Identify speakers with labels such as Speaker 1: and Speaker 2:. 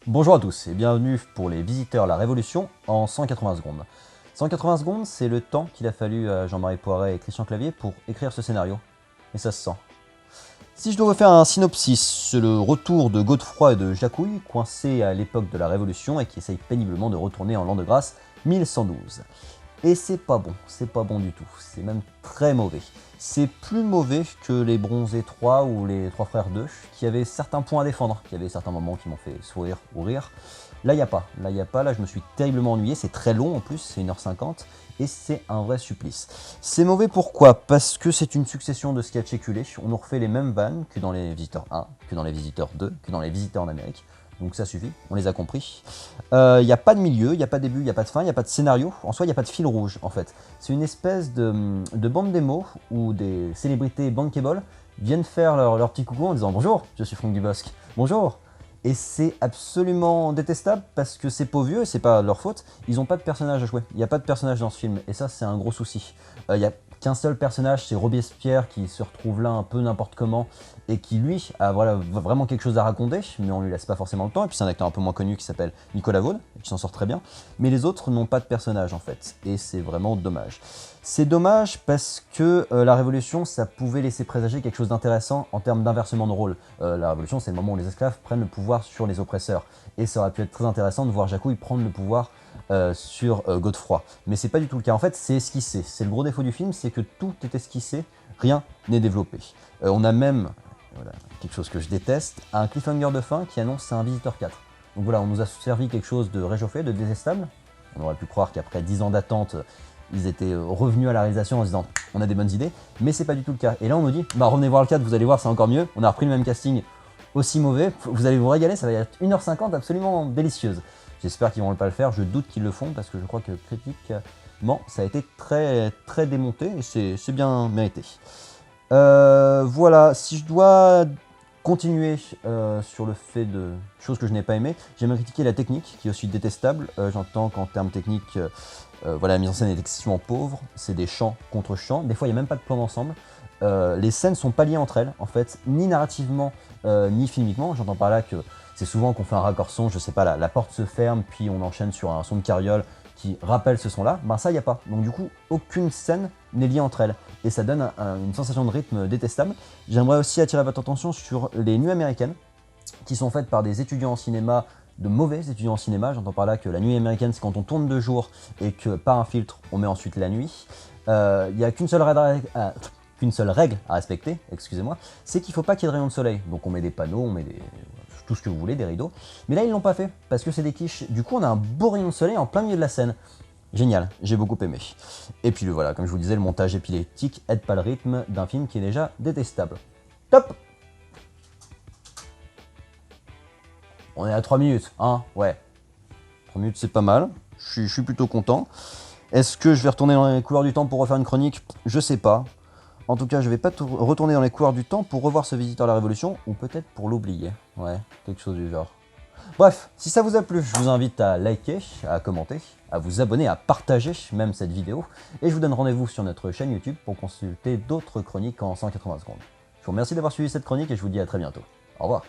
Speaker 1: Bonjour à tous et bienvenue pour les visiteurs La Révolution en 180 secondes. 180 secondes, c'est le temps qu'il a fallu à Jean-Marie Poiret et Christian Clavier pour écrire ce scénario. Et ça se sent. Si je dois refaire un synopsis, c'est le retour de Godefroy et de Jacouille, coincés à l'époque de la Révolution et qui essayent péniblement de retourner en l'an de grâce 1112. Et c'est pas bon du tout, c'est même très mauvais. C'est plus mauvais que les Bronzés 3 ou les Trois Frères 2, qui avaient certains points à défendre, qui avaient certains moments qui m'ont fait sourire ou rire. Là, il n'y a pas, là je me suis terriblement ennuyé, c'est très long en plus, c'est 1h50, et c'est un vrai supplice. C'est mauvais pourquoi? Parce que c'est une succession de sketchs éculés, on nous refait les mêmes vannes que dans les Visiteurs 1, que dans les Visiteurs 2, que dans les Visiteurs en Amérique. Donc ça suffit, on les a compris. Il n'y a pas de milieu, il n'y a pas de début, il n'y a pas de fin, il n'y a pas de scénario. En soi, il n'y a pas de fil rouge, en fait. C'est une espèce de bande démo où des célébrités bankable viennent faire leur petit coucou en disant « Bonjour, je suis Franck Dubosc. Bonjour !» Et c'est absolument détestable parce que c'est vieux et c'est pas leur faute. Ils n'ont pas de personnage à jouer. Il n'y a pas de personnage dans ce film et ça, c'est un gros souci. Il n'y a qu'un seul personnage, c'est Robespierre qui se retrouve là un peu n'importe comment et qui lui a vraiment quelque chose à raconter, mais on lui laisse pas forcément le temps. Et puis c'est un acteur un peu moins connu qui s'appelle Nicolas Vaud, qui s'en sort très bien. Mais les autres n'ont pas de personnage en fait, et c'est vraiment dommage. C'est dommage parce que la Révolution, ça pouvait laisser présager quelque chose d'intéressant en termes d'inversement de rôle. La Révolution, c'est le moment où les esclaves prennent le pouvoir sur les oppresseurs. Et ça aurait pu être très intéressant de voir Jacouille prendre le pouvoir sur Godefroy. Mais c'est pas du tout le cas. En fait, c'est esquissé. C'est le gros défaut du film, c'est que tout est esquissé, rien n'est développé. On a même, voilà, quelque chose que je déteste, un cliffhanger de fin qui annonce c'est un Visiteur 4. Donc voilà, on nous a servi quelque chose de réchauffé, de détestable. On aurait pu croire qu'après 10 ans d'attente, ils étaient revenus à la réalisation en se disant on a des bonnes idées, mais c'est pas du tout le cas. Et là on nous dit bah revenez voir le 4, vous allez voir c'est encore mieux, on a repris le même casting aussi mauvais, vous allez vous régaler, ça va être 1h50 absolument délicieuse. J'espère qu'ils vont pas le faire, je doute qu'ils le font parce que je crois que critiquement ça a été très démonté et c'est bien mérité. Voilà, si je dois continuer sur le fait de choses que je n'ai pas aimées, j'aimerais critiquer la technique qui est aussi détestable. J'entends qu'en termes techniques, voilà, la mise en scène est excessivement pauvre, c'est des champs contre champs, des fois il n'y a même pas de plan d'ensemble. Les scènes sont pas liées entre elles, en fait, ni narrativement, ni filmiquement. J'entends par là que c'est souvent qu'on fait un raccord son, je sais pas, la porte se ferme, puis on enchaîne sur un son de carriole qui rappelle ce son-là, ben ça, il n'y a pas. Donc du coup, aucune scène n'est liée entre elles. Et ça donne une sensation de rythme détestable. J'aimerais aussi attirer votre attention sur les nuits américaines, qui sont faites par des étudiants en cinéma, de mauvais étudiants en cinéma. J'entends par là que la nuit américaine, c'est quand on tourne de jour et que par un filtre, on met ensuite la nuit. Il n'y a qu'une seule règle à respecter, excusez-moi, c'est qu'il ne faut pas qu'il y ait de rayons de soleil. Donc on met des panneaux, on met tout ce que vous voulez, des rideaux. Mais là, ils l'ont pas fait, parce que c'est des quiches. Du coup, on a un beau rayon de soleil en plein milieu de la scène. Génial, j'ai beaucoup aimé. Et puis voilà, comme je vous disais, le montage épileptique aide pas le rythme d'un film qui est déjà détestable. Top! On est à 3 minutes, hein? Ouais. 3 minutes, c'est pas mal. Je suis plutôt content. Est-ce que je vais retourner dans les couloirs du temps pour refaire une chronique? Je sais pas. En tout cas, je vais pas retourner dans les couloirs du temps pour revoir ce Visiteur à la Révolution, ou peut-être pour l'oublier. Ouais, quelque chose du genre. Bref, si ça vous a plu, je vous invite à liker, à commenter, à vous abonner, à partager même cette vidéo. Et je vous donne rendez-vous sur notre chaîne YouTube pour consulter d'autres chroniques en 180 secondes. Je vous remercie d'avoir suivi cette chronique et je vous dis à très bientôt. Au revoir.